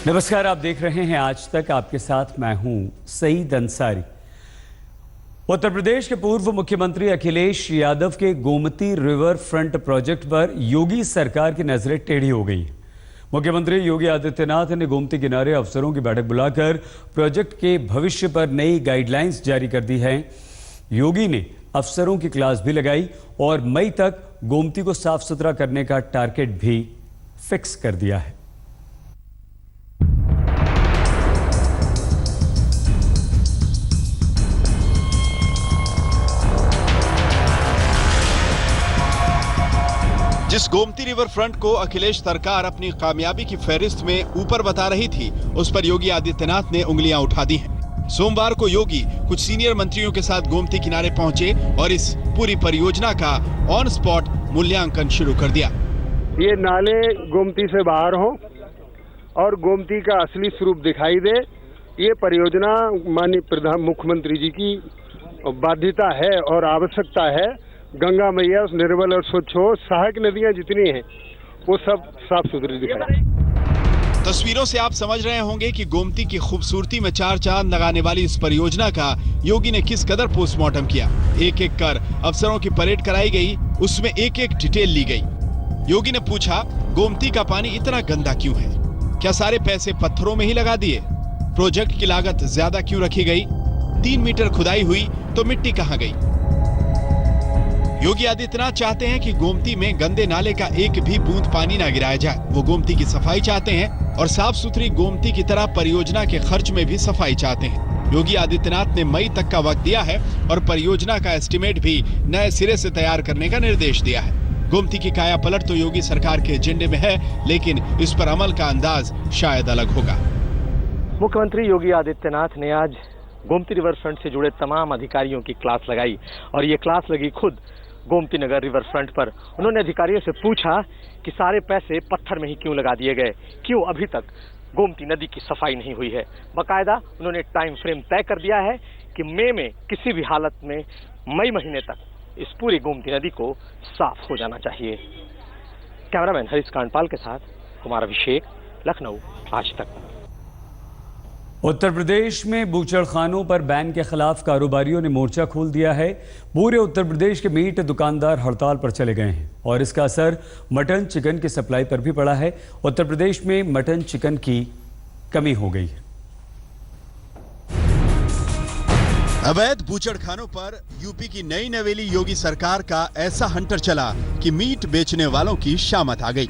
नमस्कार, आप देख रहे हैं आज तक। आपके साथ मैं हूं सईद अंसारी। उत्तर प्रदेश के पूर्व मुख्यमंत्री अखिलेश यादव के गोमती रिवर फ्रंट प्रोजेक्ट पर योगी सरकार की नजरें टेढ़ी हो गई। मुख्यमंत्री योगी आदित्यनाथ ने गोमती किनारे अफसरों की बैठक बुलाकर प्रोजेक्ट के भविष्य पर नई गाइडलाइंस जारी कर दी है। योगी ने अफसरों की क्लास भी लगाई और मई तक गोमती को साफ सुथरा करने का टारगेट भी फिक्स कर दिया है। जिस गोमती रिवर फ्रंट को अखिलेश सरकार अपनी कामयाबी की फहरिस्त में ऊपर बता रही थी, उस पर योगी आदित्यनाथ ने उंगलियां उठा दी हैं। सोमवार को योगी कुछ सीनियर मंत्रियों के साथ गोमती किनारे पहुंचे और इस पूरी परियोजना का ऑन स्पॉट मूल्यांकन शुरू कर दिया। ये नाले गोमती से बाहर हो और गोमती का असली स्वरूप दिखाई दे, ये परियोजना माननीय मुख्यमंत्री जी की बाध्यता है और आवश्यकता है। गंगा मैया निर्मल और स्वच्छ हो, सहायक नदियां जितनी हैं वो सब साफ सुथरी दिखाई। तस्वीरों से आप समझ रहे होंगे कि गोमती की खूबसूरती में चार चांद लगाने वाली इस परियोजना का योगी ने किस कदर पोस्टमार्टम किया। एक एक कर अफसरों की परेड कराई गई, उसमें एक एक डिटेल ली गई। योगी ने पूछा, गोमती का पानी इतना गंदा क्यों है? क्या सारे पैसे पत्थरों में ही लगा दिए? प्रोजेक्ट की लागत ज्यादा क्यों रखी गई? 3 मीटर खुदाई हुई तो मिट्टी कहाँ गई? योगी आदित्यनाथ चाहते हैं कि गोमती में गंदे नाले का एक भी बूंद पानी ना गिराया जाए। वो गोमती की सफाई चाहते हैं और साफ सुथरी गोमती की तरह परियोजना के खर्च में भी सफाई चाहते हैं। योगी आदित्यनाथ ने मई तक का वक्त दिया है और परियोजना का एस्टीमेट भी नए सिरे से तैयार करने का निर्देश दिया है। गोमती की काया पलट तो योगी सरकार के एजेंडे में है, लेकिन इस पर अमल का अंदाज शायद अलग होगा। मुख्यमंत्री योगी आदित्यनाथ ने आज गोमती रिवर फ्रंट से जुड़े तमाम अधिकारियों की क्लास लगाई और ये क्लास लगी खुद गोमती नगर रिवर फ्रंट पर। उन्होंने अधिकारियों से पूछा कि सारे पैसे पत्थर में ही क्यों लगा दिए गए, क्यों अभी तक गोमती नदी की सफाई नहीं हुई है। बाकायदा उन्होंने टाइम फ्रेम तय कर दिया है कि मई में किसी भी हालत में मई महीने तक इस पूरी गोमती नदी को साफ हो जाना चाहिए। कैमरामैन हरीश कांडपाल के साथ कुमार अभिषेक, लखनऊ, आज तक। उत्तर प्रदेश में बूचड़खानों पर बैन के खिलाफ कारोबारियों ने मोर्चा खोल दिया है। पूरे उत्तर प्रदेश के मीट दुकानदार हड़ताल पर चले गए हैं और इसका असर मटन चिकन की सप्लाई पर भी पड़ा है। उत्तर प्रदेश में मटन चिकन की कमी हो गई है। अवैध बूचड़खानों पर यूपी की नई नवेली योगी सरकार का ऐसा हंटर चला कि मीट बेचने वालों की शामत आ गई।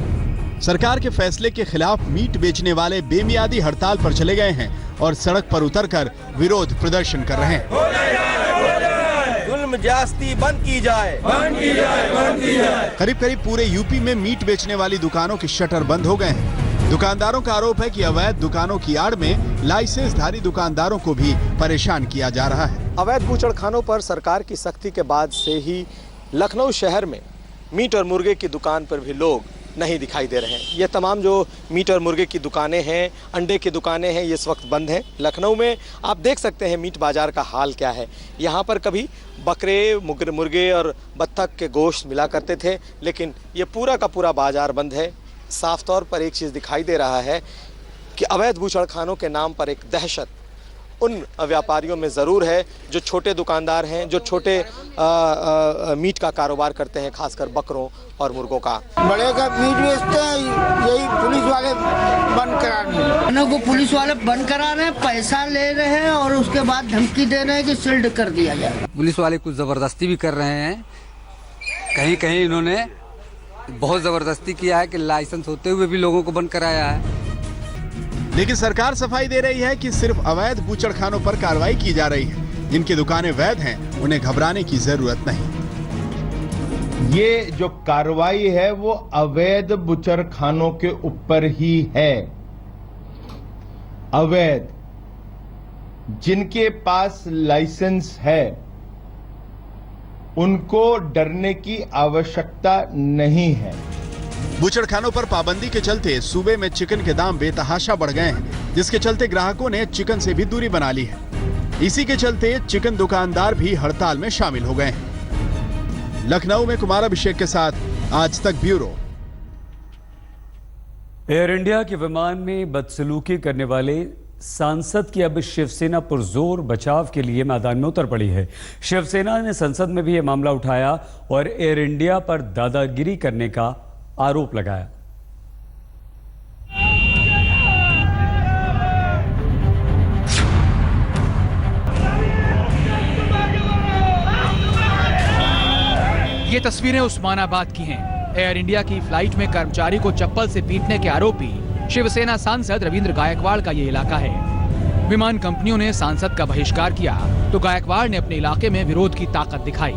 सरकार के फैसले के खिलाफ मीट बेचने वाले बेमियादी हड़ताल पर चले गए हैं और सड़क पर उतरकर विरोध प्रदर्शन कर रहे हैं। जुल्म ज्यादती बंद की जाए, बंद की जाए, बंद की जाए। करीब करीब पूरे यूपी में मीट बेचने वाली दुकानों के शटर बंद हो गए हैं। दुकानदारों का आरोप है कि अवैध दुकानों की आड़ में लाइसेंसधारी दुकानदारों को भी परेशान किया जा रहा है। अवैध बूचड़खानों पर सरकार की सख्ती के बाद से ही लखनऊ शहर में मीट और मुर्गे की दुकान पर भी लोग नहीं दिखाई दे रहे हैं। ये तमाम जो मीट और मुर्गे की दुकानें हैं, अंडे की दुकानें हैं, ये इस वक्त बंद हैं। लखनऊ में आप देख सकते हैं मीट बाज़ार का हाल क्या है। यहाँ पर कभी बकरे, मुर्गे और बत्तख के गोश्त मिला करते थे, लेकिन ये पूरा का पूरा बाज़ार बंद है। साफ तौर पर एक चीज़ दिखाई दे रहा है कि अवैध बूचड़खानों के नाम पर एक दहशत उन व्यापारियों में ज़रूर है जो छोटे दुकानदार हैं, जो छोटे मीट का कारोबार करते हैं, खासकर बकरों और मुर्गों का। बड़े का मीट बेचते हैं, यही पुलिस वाले बंद करा रहे हैं। को पुलिस वाले बंद करा रहे हैं, पैसा ले रहे हैं और उसके बाद धमकी दे रहे हैं कि सील्ड कर दिया जाए। पुलिस वाले कुछ ज़बरदस्ती भी कर रहे हैं। कहीं कहीं इन्होंने बहुत ज़बरदस्ती किया है कि लाइसेंस होते हुए भी लोगों को बंद कराया है। लेकिन सरकार सफाई दे रही है कि सिर्फ अवैध बूचड़खानों पर कार्रवाई की जा रही है। जिनकी दुकानें वैध हैं, उन्हें घबराने की जरूरत नहीं। ये जो कार्रवाई है वो अवैध बूचड़खानों के ऊपर ही है। अवैध जिनके पास लाइसेंस है उनको डरने की आवश्यकता नहीं है। बूचड़खानों पर पाबंदी के चलते सूबे में चिकन के दाम बेतहाशा बढ़ गए हैं, जिसके चलते ग्राहकों ने चिकन से भी दूरी बना ली है। इसी के चलते चिकन दुकानदार भी हड़ताल में शामिल हो गए हैं। लखनऊ में कुमार अभिषेक के साथ आज तक ब्यूरो। एयर इंडिया के विमान में बदसलूकी करने वाले सांसद की अब शिवसेना पुरजोर बचाव के लिए मैदान में उतर पड़ी है। शिवसेना ने संसद में भी यह मामला उठाया और एयर इंडिया पर दादागिरी करने का आरोप लगाया। ये तस्वीरें उस्मानाबाद की हैं। एयर इंडिया की फ्लाइट में कर्मचारी को चप्पल से पीटने के आरोपी शिवसेना सांसद रविंद्र गायकवाड़ का ये इलाका है। विमान कंपनियों ने सांसद का बहिष्कार किया तो गायकवाड़ ने अपने इलाके में विरोध की ताकत दिखाई।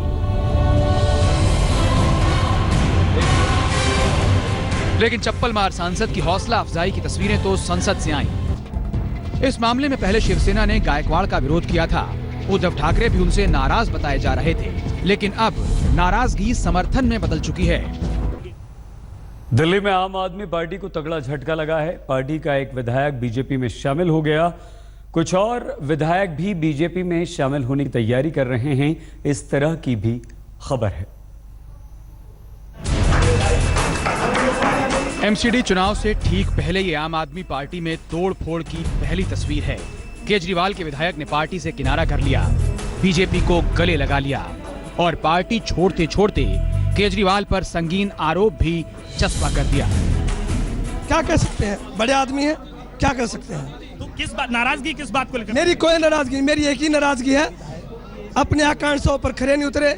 लेकिन चप्पल मार सांसद की हौसला अफजाई की तस्वीरें तो संसद से आईं। इस मामले में पहले शिवसेना ने गायकवाड़ का विरोध किया था। उद्धव ठाकरे भी उनसे नाराज बताए जा रहे थे, लेकिन अब नाराजगी समर्थन में बदल चुकी है। दिल्ली में आम आदमी पार्टी को तगड़ा झटका लगा है। पार्टी का एक विधायक बीजेपी में शामिल हो गया। कुछ और विधायक भी बीजेपी में शामिल होने की तैयारी कर रहे हैं, इस तरह की भी खबर है। एमसीडी चुनाव से ठीक पहले ये आम आदमी पार्टी में तोड़-फोड़ की पहली तस्वीर है। केजरीवाल के विधायक ने पार्टी से किनारा कर लिया, बीजेपी को गले लगा लिया और पार्टी छोड़ते छोड़ते केजरीवाल पर संगीन आरोप भी चस्पा कर दिया। क्या कह सकते हैं, बड़े आदमी हैं, क्या कर सकते हैं। तो किस बात नाराजगी, किस बात को लेकर? मेरी कोई नाराजगी, मेरी एक ही नाराजगी है, अपने आकांक्षाओं पर खरे नहीं उतरे,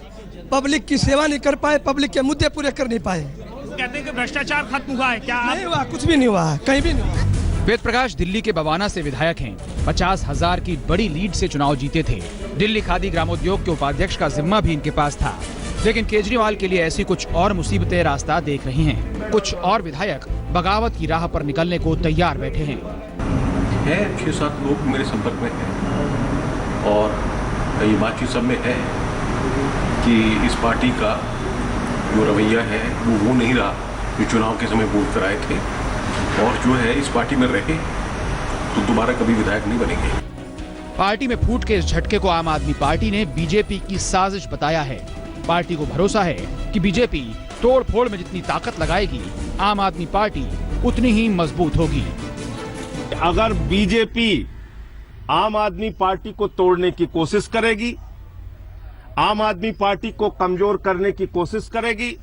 पब्लिक की सेवा नहीं कर पाए, पब्लिक के मुद्दे पूरे कर नहीं पाए। कहते हैं कि भ्रष्टाचार खत्म हुआ है, क्या नहीं हुआ? कुछ भी नहीं हुआ है, कहीं भी नहीं हुआ। वेद प्रकाश दिल्ली के बवाना से विधायक हैं। 50,000 की बड़ी लीड से चुनाव जीते थे। दिल्ली खादी ग्रामोद्योग के उपाध्यक्ष का जिम्मा भी इनके पास था। लेकिन केजरीवाल के लिए ऐसी कुछ और मुसीबतें रास्ता देख रही हैं। कुछ और विधायक बगावत की राह पर निकलने को तैयार बैठे हैं। 6-7 लोग मेरे संपर्क में हैं और ये बातचीत सब में है कि इस पार्टी का जो रवैया है वो नहीं रहा जो चुनाव के समय बोल कर आए थे, और जो है इस पार्टी में रहे तो दोबारा कभी विधायक नहीं बनेंगे। पार्टी में फूट के इस झटके को आम आदमी पार्टी ने बीजेपी की साजिश बताया है। पार्टी को भरोसा है कि बीजेपी तोड़-फोड़ में जितनी ताकत लगाएगी, आम आदमी पार्टी उतनी ही मजबूत होगी। अगर बीजेपी आम आदमी पार्टी को तोड़ने की कोशिश करेगी, आम आदमी पार्टी को कमजोर करने की कोशिश करेगी,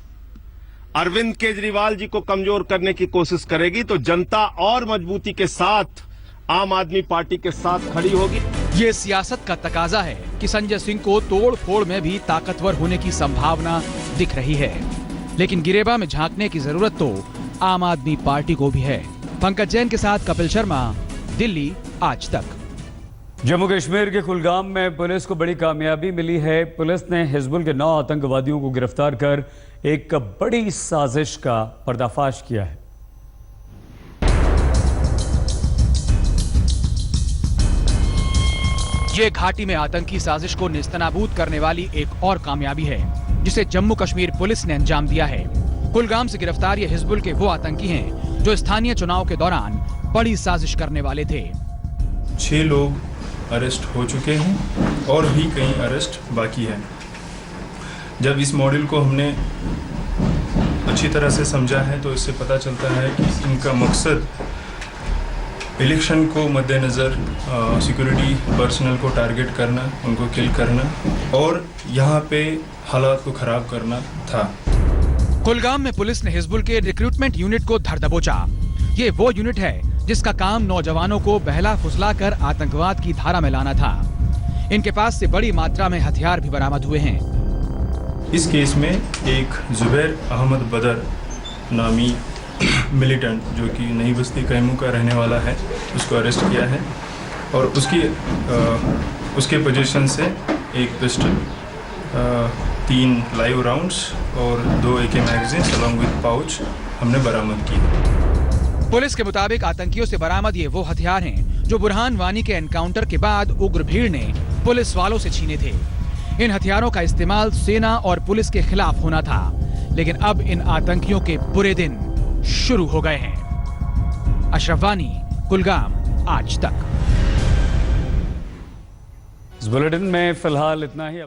अरविंद केजरीवाल जी को कमजोर करने की कोशिश करेगी, तो जनता और मजबूती के साथ आम आदमी पार्टी के साथ खड़ी होगी। ये सियासत का तकाजा है कि संजय सिंह को तोड़-फोड़ में भी ताकतवर होने की संभावना दिख रही है, लेकिन गिरेबा में झांकने की जरूरत तो आम आदमी पार्टी को भी है। पंकज जैन के साथ कपिल शर्मा, दिल्ली आज तक। जम्मू कश्मीर के कुलगाम में पुलिस को बड़ी कामयाबी मिली है। पुलिस ने हिजबुल के 9 आतंकवादियों को गिरफ्तार कर एक बड़ी साजिश का पर्दाफाश किया है। ये घाटी में आतंकी साजिश को नेस्तनाबूद करने वाली एक और कामयाबी है, जिसे जम्मू कश्मीर पुलिस ने अंजाम दिया है। कुलगाम से गिरफ्तार ये हिजबुल के वो आतंकी हैं जो स्थानीय चुनाव के दौरान बड़ी साजिश करने वाले थे। 6 लोग अरेस्ट हो चुके हैं और भी कई अरेस्ट बाकी है। जब इस मॉडल को हमने अच्छी तरह से समझा है तो इससे पता चलता है कि इनका मकसद इलेक्शन को मद्देनज़र सिक्योरिटी पर्सनल को टारगेट करना, उनको किल करना और यहाँ पे हालात को ख़राब करना था। कुलगाम में पुलिस ने हिजबुल के रिक्रूटमेंट यूनिट को धर दबोचा। ये वो यूनिट है जिसका काम नौजवानों को बहला फुसला कर आतंकवाद की धारा में लाना था। इनके पास से बड़ी मात्रा में हथियार भी बरामद हुए हैं। इस केस में एक जुबैर अहमद बदर नामी मिलिटेंट जो कि नई बस्ती कैमू का रहने वाला है, उसको अरेस्ट किया है और उसके पोजीशन से एक पिस्टल, 3 लाइव राउंड्स और 2 AK magazines along with pouch हमने बरामद की। पुलिस के मुताबिक आतंकियों से बरामद ये वो हथियार हैं जो बुरहान वानी के एनकाउंटर के बाद उग्र भीड़ ने पुलिस वालों से छीने थे। इन हथियारों का इस्तेमाल सेना और पुलिस के खिलाफ होना था, लेकिन अब इन आतंकियों के बुरे दिन शुरू हो गए हैं। अशरफ वानी, कुलगाम, आज तक। इस बुलेटिन में फिलहाल इतना ही।